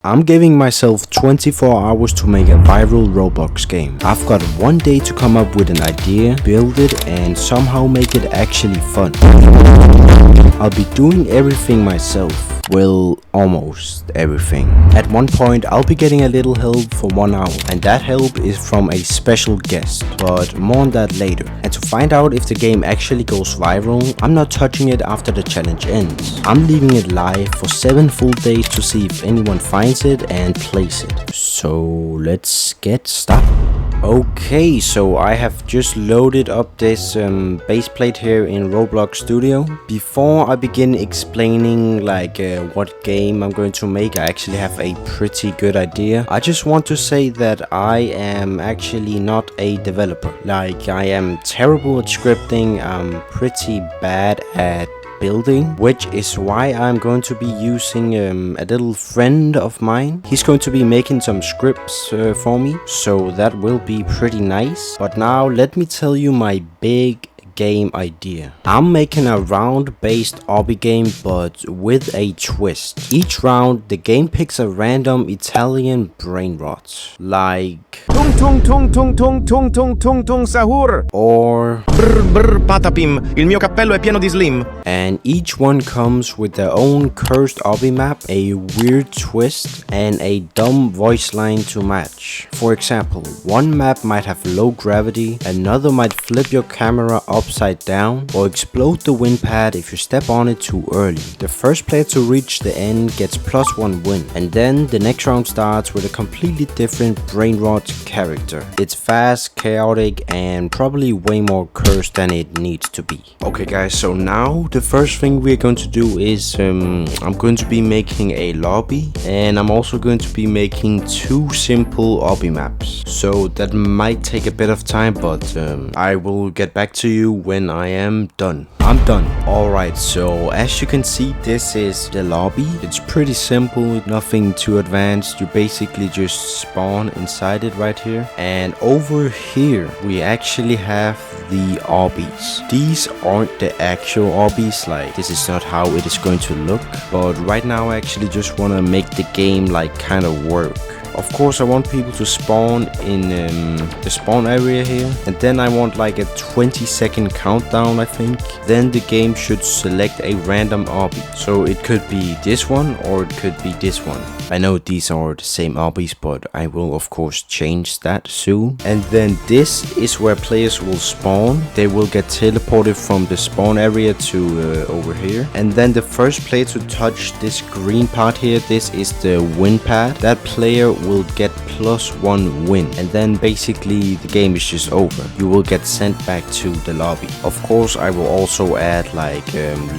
I'm giving myself 24 hours to make a viral Roblox game. I've got one day to come up with an idea, build it, and somehow make it actually fun. I'll be doing everything myself. Well, almost everything. At one point, I'll be getting a little help for 1 hour, and that help is from a special guest, but more on that later. And to find out if the game actually goes viral, I'm not touching it after the challenge ends. I'm leaving it live for 7 full days to see if anyone finds it and plays it. So let's get started. Okay, so I have just loaded up this base plate here in Roblox Studio. Before I begin explaining what game I'm going to make, I actually have a pretty good idea. I just want to say that I am actually not a developer. I am terrible at scripting, I'm pretty bad at building, which is why I'm going to be using a little friend of mine. He's going to be making some scripts for me, so that will be pretty nice. But now let me tell you my big game idea. I'm making a round based obby game, but with a twist. Each round the game picks a random Italian brain rot, like Tung tung tung tung tung tung tung tung tung sahur. Or Brr brr patapim, il mio cappello è pieno di slim. And each one comes with their own cursed obby map, a weird twist, and a dumb voice line to match. For example, one map might have low gravity, another might flip your camera upside down, or explode the wind pad if you step on it too early. The first player to reach the end gets +1 win, and then the next round starts with a completely different brain rot character. It's fast, chaotic, and probably way more cursed than it needs to be. Okay guys, so now the first thing we're going to do is I'm going to be making a lobby, and I'm also going to be making 2 simple obby maps. So that might take a bit of time, but I will get back to you when I am done. I'm done. Alright, so as you can see, this is the lobby. It's pretty simple, nothing too advanced. You basically just spawn inside it right here. And over here, we actually have the obbies. These aren't the actual obbies, like this is not how it is going to look. But right now I actually just want to make the game kind of work. Of course, I want people to spawn in the spawn area here, and then I want a 20-second countdown, I think. Then the game should select a random obby. So it could be this one or it could be this one. I know these are the same obbies, but I will of course change that soon. And then this is where players will spawn. They will get teleported from the spawn area to over here. And then the first player to touch this green part here, this is the win pad. That player will get +1 win, and then basically the game is just over. You will get sent back to the lobby. Of course, I will also add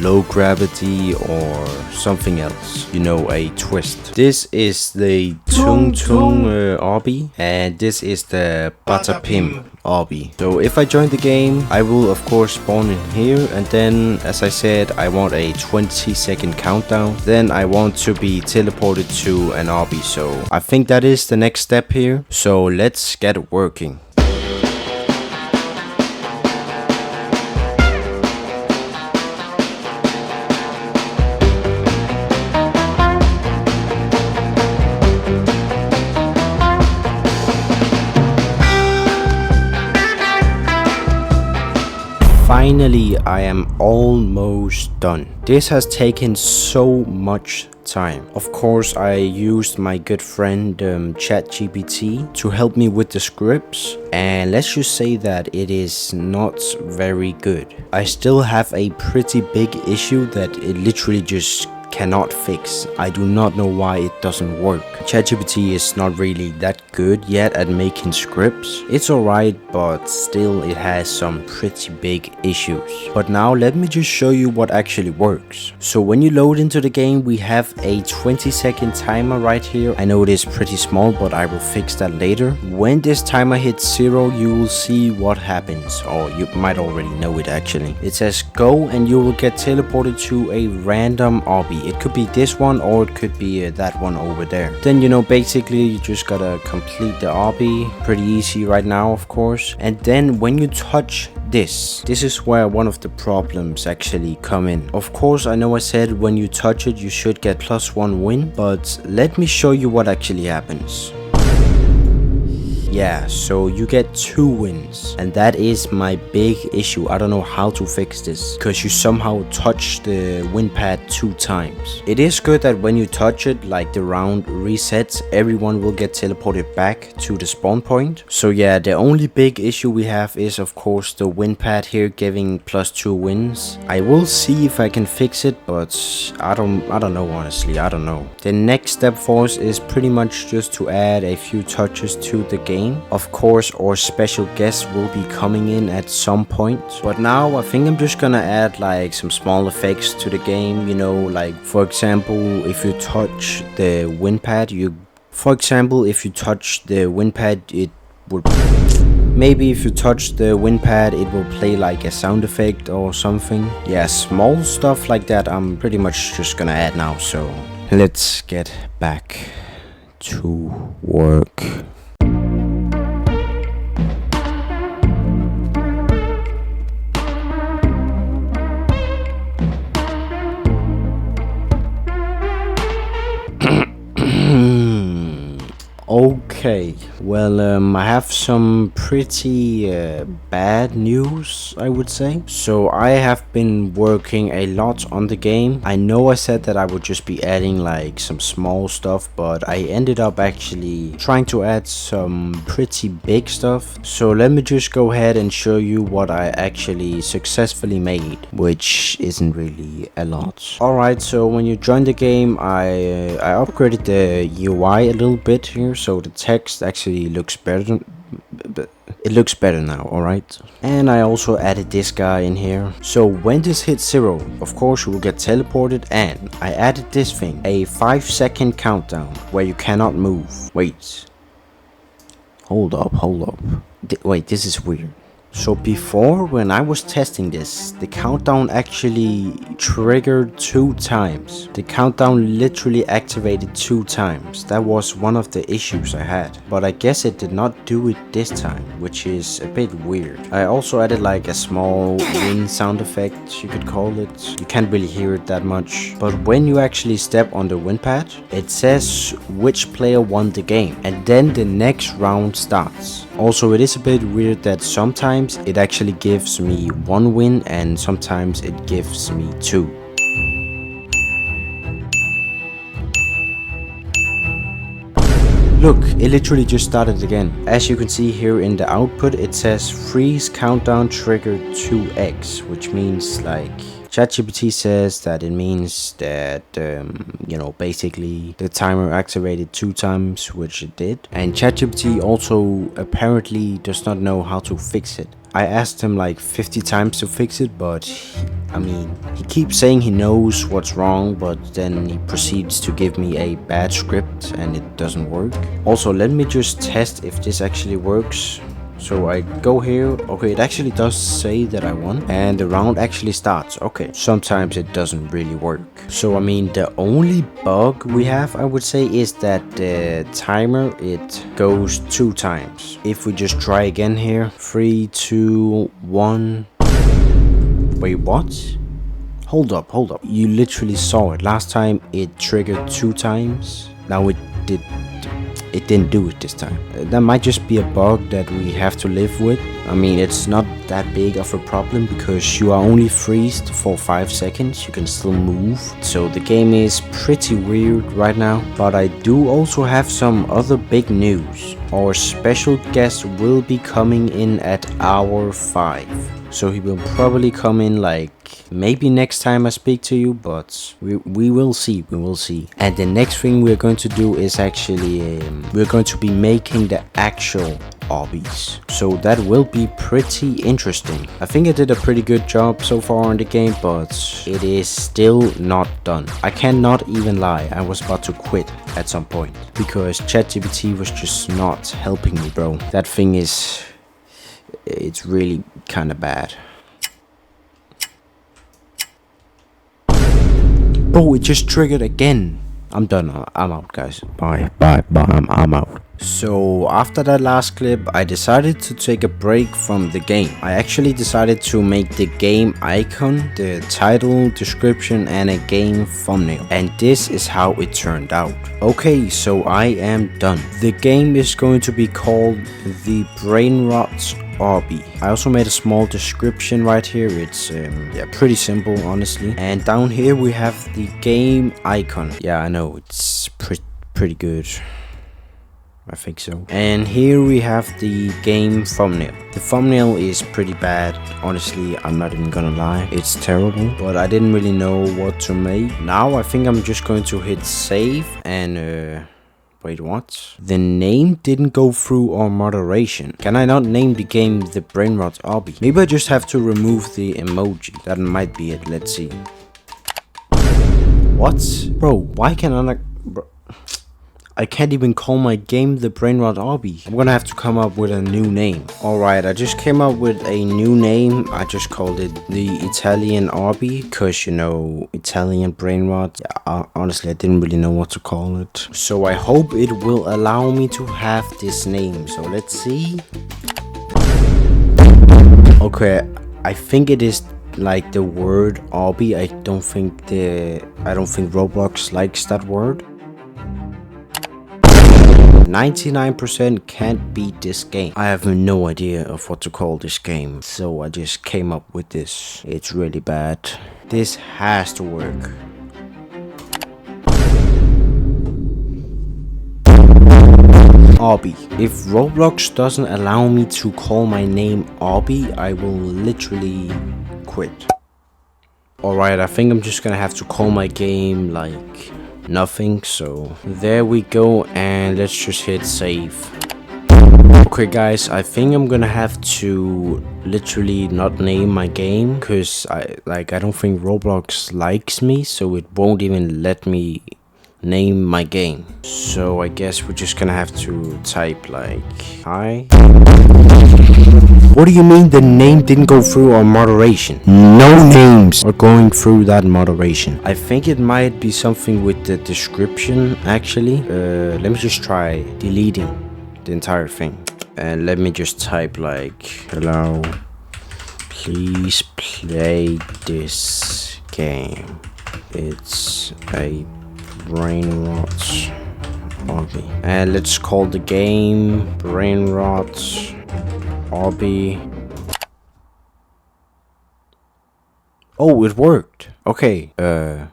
low gravity or something else, a twist. This is the tung tung obby, and this is the patapim obby. So if I join the game, I will of course spawn in here, and then as I said, I want a 20-second countdown. Then I want to be teleported to an obby. So I think that is the next step here. So let's get working. Finally, I am almost done. This has taken so much time. Of course, I used my good friend ChatGPT to help me with the scripts, and let's just say that it is not very good. I still have a pretty big issue that it literally just cannot fix. I do not know why it doesn't work. ChatGPT is not really that good yet at making scripts. It's alright, but still it has some pretty big issues. But now let me just show you what actually works. So when you load into the game, we have a 20-second timer right here. I know it is pretty small, but I will fix that later. When this timer hits 0, you will see what happens, or you might already know it actually. It says go, and you will get teleported to a random obby. It could be this one or it could be that one over there. Then, you know, basically you just gotta complete the obby. Pretty easy right now, of course. And then when you touch this is where one of the problems actually come in. Of course, I know I said when you touch it you should get +1 win, but let me show you what actually happens. Yeah, so you get 2 wins, and that is my big issue. I don't know how to fix this, because you somehow touch the win pad 2 times. It is good that when you touch it, like the round resets, everyone will get teleported back to the spawn point. So yeah, the only big issue we have is of course the win pad here giving +2 wins. I will see if I can fix it, but I don't know, honestly. I don't know. The next step for us is pretty much just to add a few touches to the game. Of course, our special guests will be coming in at some point, but now I think I'm just gonna add like some small effects to the game, you know, like for example, if you touch the win pad, it would, maybe if you touch the win pad, it will play like a sound effect or something. Yeah, small stuff like that I'm pretty much just gonna add now. So let's get back to work. Okay, well, I have some pretty bad news, I would say. So I have been working a lot on the game. I know I said that I would just be adding like some small stuff, but I ended up actually trying to add some pretty big stuff. So let me just go ahead and show you what I actually successfully made, which isn't really a lot. Alright, so when you join the game, I upgraded the UI a little bit here. So the text actually looks better. It looks better now, alright? And I also added this guy in here. So when this hits 0, of course you will get teleported, and I added this thing, a 5-second countdown where you cannot move. Wait. Hold up. Wait, this is weird. So before, when I was testing this, the countdown actually triggered 2 times. The countdown literally activated 2 times. That was one of the issues I had. But I guess it did not do it this time, which is a bit weird. I also added like a small wind sound effect, you could call it. You can't really hear it that much. But when you actually step on the wind pad, it says which player won the game. And then the next round starts. Also, it is a bit weird that sometimes it actually gives me 1 win and sometimes it gives me 2. Look, it literally just started again. As you can see here in the output, it says freeze countdown triggered 2x, which means like ChatGPT says that it means that, you know, basically the timer activated 2 times, which it did. And ChatGPT also apparently does not know how to fix it. I asked him like 50 times to fix it, but he keeps saying he knows what's wrong, but then he proceeds to give me a bad script and it doesn't work. Also, let me just test if this actually works. So I go here. Okay, it actually does say that I won and the round actually starts. Okay, sometimes it doesn't really work. So the only bug we have, I would say, is that the timer, it goes 2 times. If we just try again here, 3, 2, 1. Wait, what? Hold up. You literally saw it. Last time it triggered 2 times. Now it didn't do it this time. That might just be a bug that we have to live with. It's not that big of a problem because you are only freezed for 5 seconds. You can still move. So the game is pretty weird right now. But I do also have some other big news. Our special guest will be coming in at hour 5. So he will probably come in like maybe next time I speak to you, but we will see. And the next thing we're going to do is actually we're going to be making the actual obbies. So that will be pretty interesting. I think I did a pretty good job so far in the game, but it is still not done. I cannot even lie, I was about to quit at some point because ChatGPT was just not helping me, bro. That thing is, it's really kind of bad. Bro, it just triggered again. I'm done. I'm out, guys. Bye. I'm out. So after that last clip, I decided to take a break from the game. I actually decided to make the game icon, the title, description, and a game thumbnail. And this is how it turned out. Okay, so I am done. The game is going to be called The Brainrot Obby. I also made a small description right here. It's pretty simple, honestly. And down here we have the game icon. Yeah, I know, it's pretty good. I think so. And here we have the game thumbnail. The thumbnail is pretty bad. Honestly, I'm not even gonna lie. It's terrible. But I didn't really know what to make. Now I think I'm just going to hit save and wait, what? The name didn't go through our moderation. Can I not name the game The Brainrot Obby? Maybe I just have to remove the emoji. That might be it. Let's see. What? Bro, why can I not... Bro. I can't even call my game The Brainrot Obby. I'm gonna have to come up with a new name. Alright, I just came up with a new name. I just called it The Italian Obby. Because, you know, Italian Brainrot. Yeah, honestly, I didn't really know what to call it. So I hope it will allow me to have this name. So let's see. Okay, I think it is like the word Obby. I don't think Roblox likes that word. 99% can't beat this game. I have no idea of what to call this game, so I just came up with this. It's really bad. This has to work. Obby. If Roblox doesn't allow me to call my name Obby, I will literally quit. Alright, I think I'm just gonna have to call my game like nothing. So there we go, and let's just hit save. Okay guys, I think I'm gonna have to literally not name my game because I don't think Roblox likes me, so it won't even let me name my game. So I guess we're just gonna have to type like hi. What do you mean the name didn't go through our moderation? No names are going through that moderation. I think it might be something with the description actually. Let me just try deleting the entire thing. And let me just type like, hello, please play this game. It's a Brainrot Obby. And let's call the game Brainrot Obby. Oh, it worked. Okay,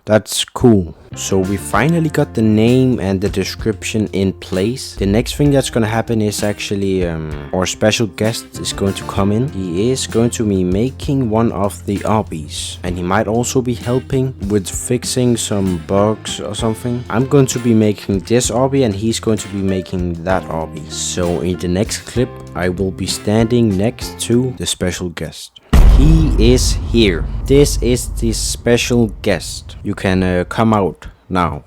that's cool. So we finally got the name and the description in place. The next thing that's gonna happen is actually our special guest is going to come in. He is going to be making one of the obbies, and he might also be helping with fixing some bugs or something. I'm going to be making this obby and he's going to be making that obby. So in the next clip I will be standing next to the special guest. He is here. This is the special guest. You can come out now.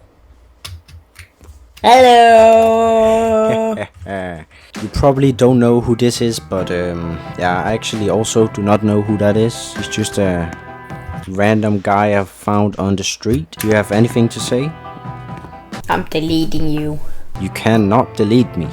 Hello. You probably don't know who this is, but yeah, I actually also do not know who that is. He's just a random guy I found on the street. Do you have anything to say? I'm deleting you. You cannot delete me.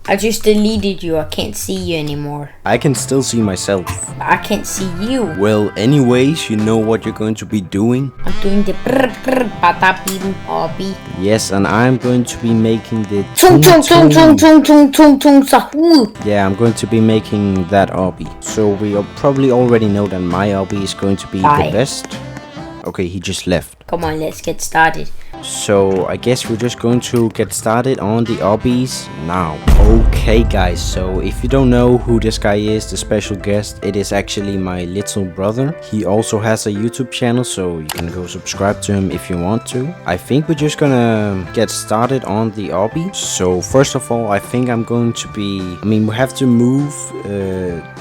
I just deleted you. I can't see you anymore. I can still see myself. I can't see you. Well, anyways, you know what you're going to be doing? I'm doing the patapim obby. Yes, and I'm going to be making the Tung tung tung tung tung tung tung tung sahoo. Yeah, I'm going to be making that obby. So we probably already know that my obby is going to be the best. Okay, he just left. Come on, let's get started. So I guess we're just going to get started on the obbies now. Okay guys, so if you don't know who this guy is, the special guest, it is actually my little brother. He also has a YouTube channel, so you can go subscribe to him if you want to. I think we're just gonna get started on the obby. So first of all, I think I'm going to be, we have to move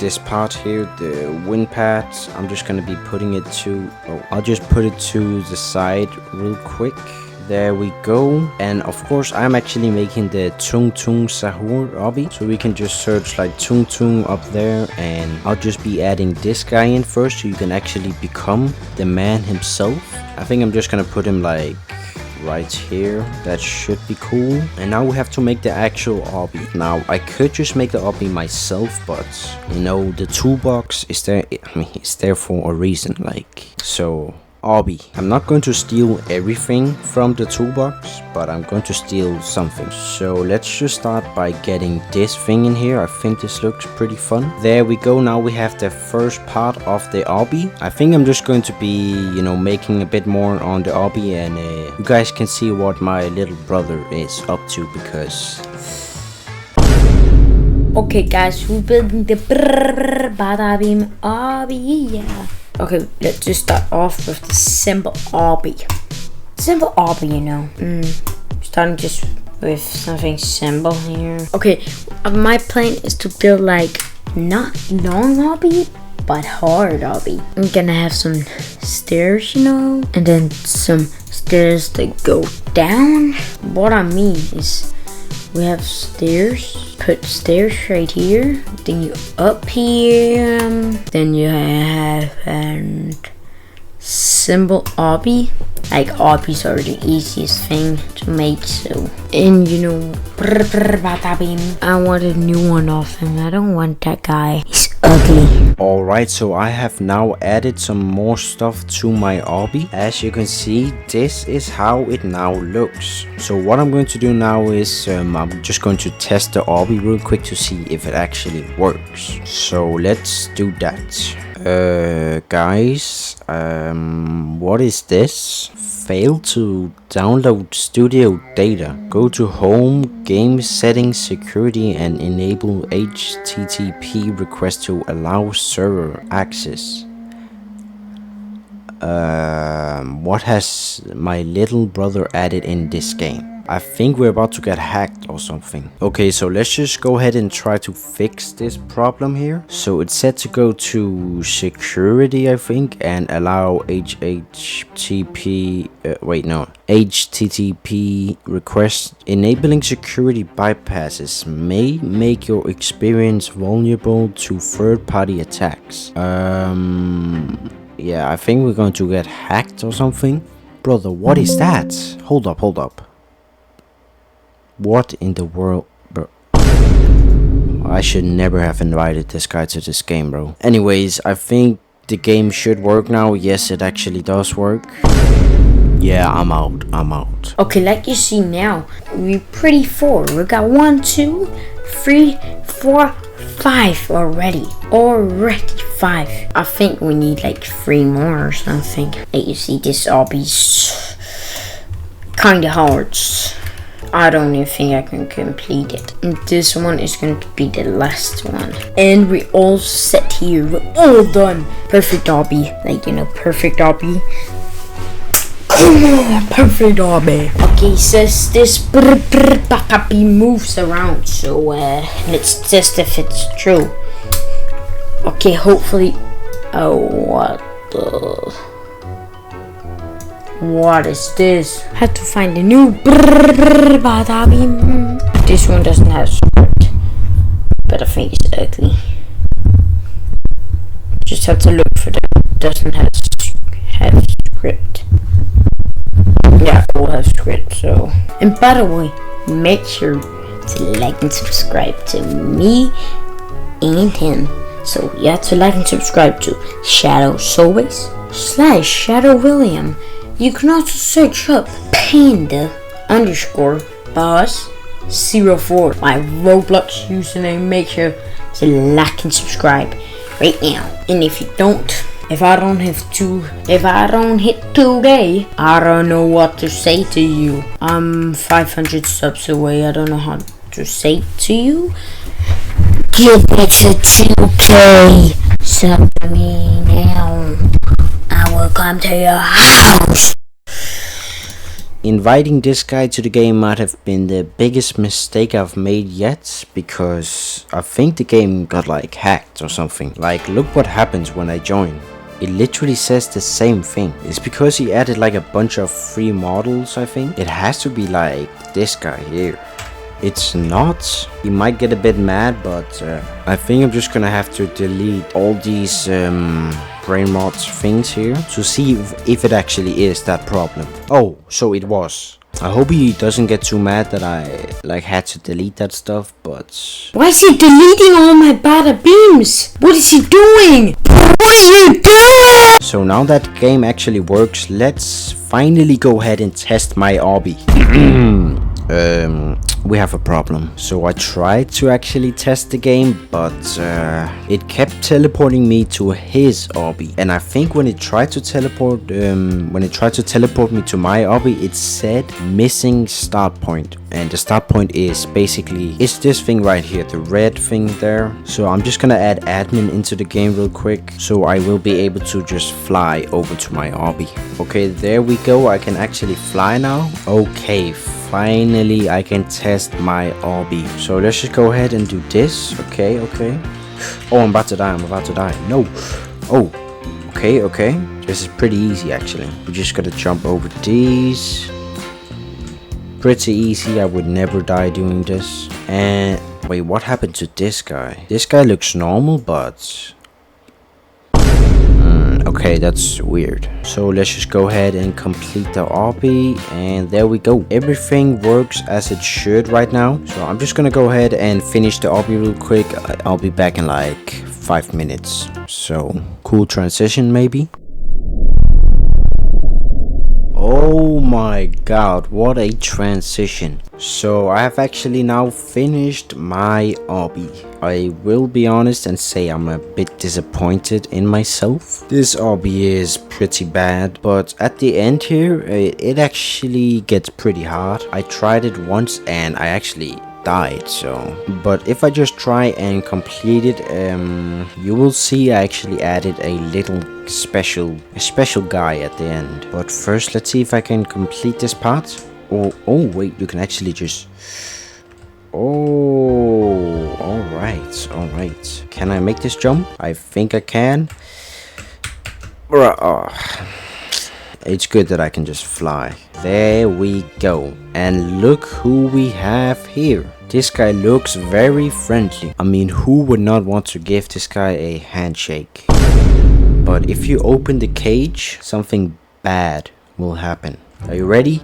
this part here, the wind pads. I'm just gonna be putting it to, I'll just put it to the side real quick. There we go. And of course I'm actually making the Tung Tung Sahur obby. So we can just search like Tung Tung up there, and I'll just be adding this guy in first so you can actually become the man himself. I think I'm just gonna put him like right here. That should be cool. And now we have to make the actual obby. Now I could just make the obby myself, but you know, the toolbox is there. I mean, it's there for a reason. Like, so obby, I'm not going to steal everything from the toolbox, but I'm going to steal something. So let's just start by getting this thing in here. I think this looks pretty fun. There we go. Now we have the first part of the obby. I think I'm just going to be, you know, making a bit more on the obby, and you guys can see what my little brother is up to, because Okay guys, we're building the bada beam obby, yeah. Okay, let's just start off with the simple obby. Simple obby, you know. Starting just with something simple here. Okay, my plan is to build like not long obby, but hard obby. I'm gonna have some stairs, you know, and then some stairs that go down. What I mean is, we have stairs, put stairs right here, then you up here, then you have a simple obby. Like, obbies are the easiest thing to make, so. And you know, I want a new one of him. I don't want that guy. He's ugly. Alright, so I have now added some more stuff to my obby. As you can see, this is how it now looks. So what I'm going to do now is I'm just going to test the obby real quick to see if it actually works. So let's do that. Guys, what is this? Failed to download studio data. Go to home, game settings, security, and enable HTTP request to allow server access. What has my little brother added in this game? I think we're about to get hacked or something. Okay, so let's just go ahead and try to fix this problem here. So it's set to go to security, I think, and allow HTTP request. Enabling security bypasses may make your experience vulnerable to third-party attacks. Yeah, I think we're going to get hacked or something. Brother, what is that? Hold up. What in the world, bro? I should never have invited this guy to this game, bro. Anyways, I think the game should work now. Yes, it actually does work. Yeah, I'm out. Okay, like you see now, we're pretty full. We got 1, 2, 3, 4, 5 already. Already 5. I think we need like 3 more or something. Like you see, this obby's kinda hard. I don't even think I can complete it. And this one is going to be the last one. And we all set here. We're all done. Perfect obby. Like, you know, perfect obby. Come on, perfect obby. Okay, says this puppy moves around. So, let's test if it's true. Okay, hopefully. Oh, what the... What is this? Had to find a new This one doesn't have script, but I think it's ugly. Just have to look for that. Doesn't have script. Yeah, it will have script, so. And by the way, make sure to like and subscribe to me and him. So you have to like and subscribe to Shadow Soulbase / Shadow William. You can also search up panda_boss04, my Roblox username. Make sure to like and subscribe right now. And if you don't, if I don't hit 2K, I don't know what to say to you. I'm 500 subs away. I don't know how to say to you. Give me to 2K. Sub to me now. I will come to your house. Inviting this guy to the game might have been the biggest mistake I've made yet, because I think the game got like hacked or something. Like, look what happens when I join. It literally says the same thing. It's because he added like a bunch of free models, I think. It has to be like this guy here. It's not. He might get a bit mad, but I think I'm just gonna have to delete all these brain mods things here to see if it actually is that problem. Oh, so it was. I hope he doesn't get too mad that I like had to delete that stuff, but Why is he deleting all my bada beams? What is he doing? What are you doing? so now that game actually works, let's finally go ahead and test my obby. We have a problem. So I tried to actually test the game, but it kept teleporting me to his obby. And I think when it tried to teleport me to my obby, it said missing start point. And the start point is basically, it's this thing right here, the red thing there. So I'm just gonna add admin into the game real quick, so I will be able to just fly over to my obby. Okay, there we go. I can actually fly now. Okay, finally I can test my obby. So let's just go ahead and do this. Okay. Oh, I'm about to die. No. Oh, okay. This is pretty easy actually. We just gotta jump over these. Pretty easy. I would never die doing this. And wait, what happened to this guy? This guy looks normal, but okay, that's weird. So let's just go ahead and complete the obby, and there we go. Everything works as it should right now. So I'm just gonna go ahead and finish the obby real quick. I'll be back in like 5 minutes. So cool transition maybe. Oh my god, what a transition. So I have actually now finished my obby. I will be honest and say I'm a bit disappointed in myself. This obby is pretty bad, but at the end here, it actually gets pretty hard. I tried it once and I actually died, so but if I just try and complete it, you will see I actually added a little special guy at the end. But first, let's see if I can complete this part. Oh wait, you can actually just all right. Can I make this jump? I think I can. It's good that I can just fly. There we go. And look who we have here. This guy looks very friendly. I mean, who would not want to give this guy a handshake? But if you open the cage, something bad will happen. Are you ready?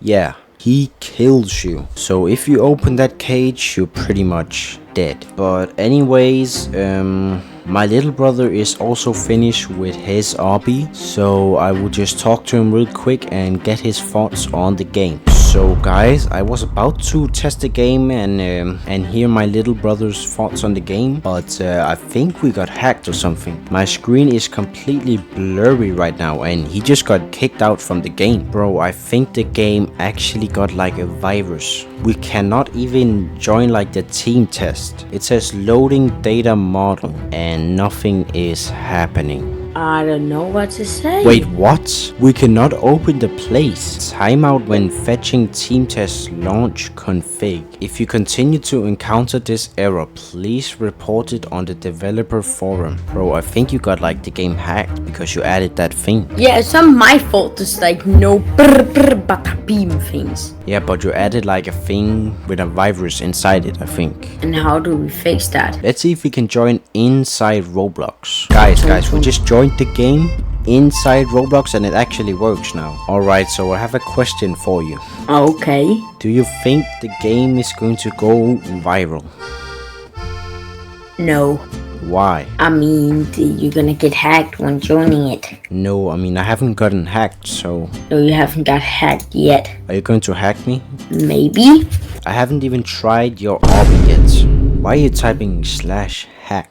Yeah, he kills you. So if you open that cage, you're pretty much dead. But anyways, my little brother is also finished with his obby, so I will just talk to him real quick and get his thoughts on the game. So guys, I was about to test the game and hear my little brother's thoughts on the game, but I think we got hacked or something. My screen is completely blurry right now and he just got kicked out from the game. Bro, I think the game actually got like a virus. We cannot even join like the team test. It says loading data model and nothing is happening. I don't know what to say. Wait, what? We cannot open the place. Timeout when fetching team test launch config. If you continue to encounter this error, please report it on the developer forum. Bro, I think you got like the game hacked because you added that thing. Yeah, it's not my fault. There's like no bada beam things. Yeah, but you added like a thing with a virus inside it, I think. And how do we fix that? Let's see if we can join inside Roblox. Guys, we just joined the game inside Roblox and it actually works now. Alright, so I have a question for you. Okay. Do you think the game is going to go viral? No. Why? I mean, you're gonna get hacked when joining it. No, I mean, I haven't gotten hacked, so... No, you haven't got hacked yet. Are you going to hack me? Maybe? I haven't even tried your obby yet. Why are you typing /hack?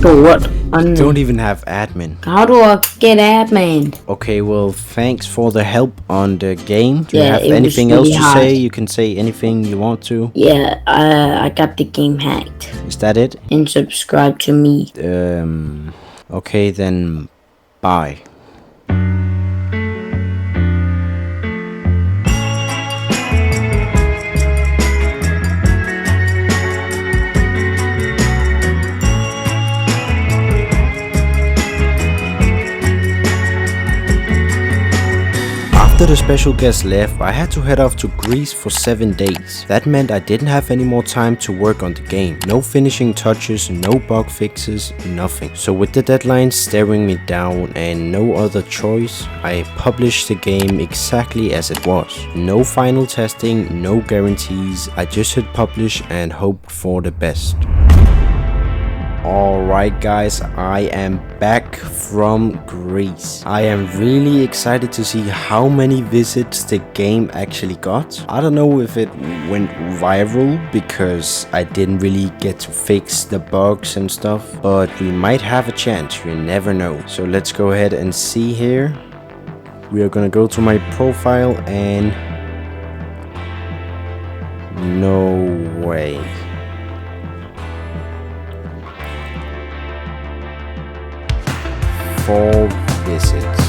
For what? Don't even have admin. How do I get admin? Okay, well, thanks for the help on the game. Do you Yeah, have it anything was else really to hard. say? You can say anything you want to. Yeah, I got the game hacked. Is that it? And subscribe to me. Okay, then bye. After the special guest left, I had to head off to Greece for 7 days. That meant I didn't have any more time to work on the game. No finishing touches, no bug fixes, nothing. So with the deadline staring me down and no other choice, I published the game exactly as it was. No final testing, no guarantees. I just hit publish and hoped for the best. Alright guys, I am back from Greece. I am really excited to see how many visits the game actually got. I don't know if it went viral because I didn't really get to fix the bugs and stuff, but we might have a chance, you never know. So let's go ahead and see here. We are gonna go to my profile and no way. 4 visits.